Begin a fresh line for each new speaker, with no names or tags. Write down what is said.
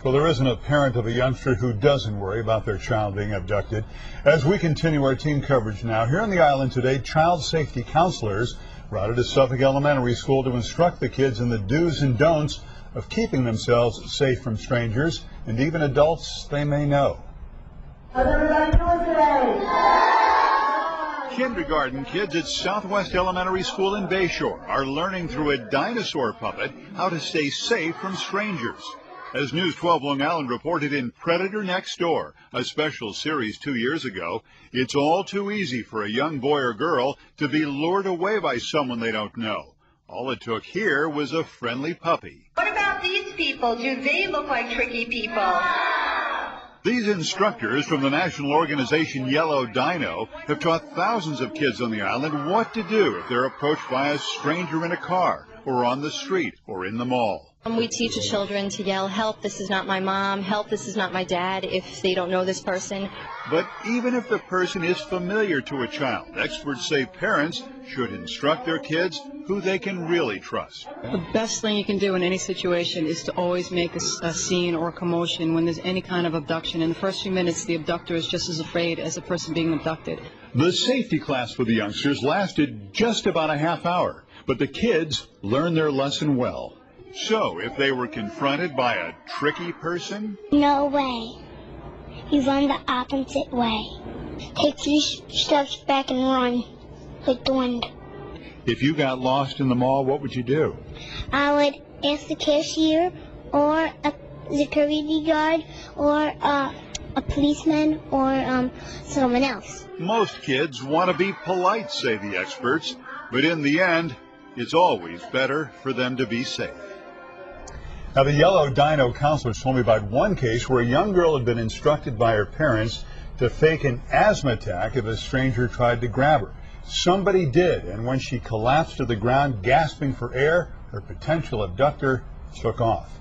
Well, there isn't a parent of a youngster who doesn't worry about their child being abducted. As we continue our team coverage now, here on the island today, child safety counselors routed to Suffolk Elementary School to instruct the kids in the do's and don'ts of keeping themselves safe from strangers and even adults they may know.
How's everybody doing today?
Kindergarten kids at Southwest Elementary School in Bayshore are learning through a dinosaur puppet how to stay safe from strangers. As News 12 Long Island reported in Predator Next Door, a special series 2 years ago, it's all too easy for a young boy or girl to be lured away by someone they don't know. All it took here was a friendly puppy.
What about these people? Do they look like tricky people?
These instructors from the national organization Yello Dyno have taught thousands of kids on the island what to do if they're approached by a stranger in a car or on the street or in the mall.
We teach the children to yell, "Help, this is not my mom," "Help, this is not my dad," if they don't know this person.
But even if the person is familiar to a child, experts say parents should instruct their kids who they can really trust.
The best thing you can do in any situation is to always make a scene or a commotion when there's any kind of abduction. In the first few minutes, the abductor is just as afraid as the person being abducted.
The safety class for the youngsters lasted just about a half hour, but the kids learned their lesson well. So, if they were confronted by a tricky person?
No way. You run the opposite way. Take 3 steps back and run like the wind.
If you got lost in the mall, what would you do?
I would ask the cashier or a security guard or a policeman or someone else.
Most kids want to be polite, say the experts, but in the end, it's always better for them to be safe. Now, the Yello Dyno counselors told me about one case where a young girl had been instructed by her parents to fake an asthma attack if a stranger tried to grab her. Somebody did, and when she collapsed to the ground gasping for air, her potential abductor took off.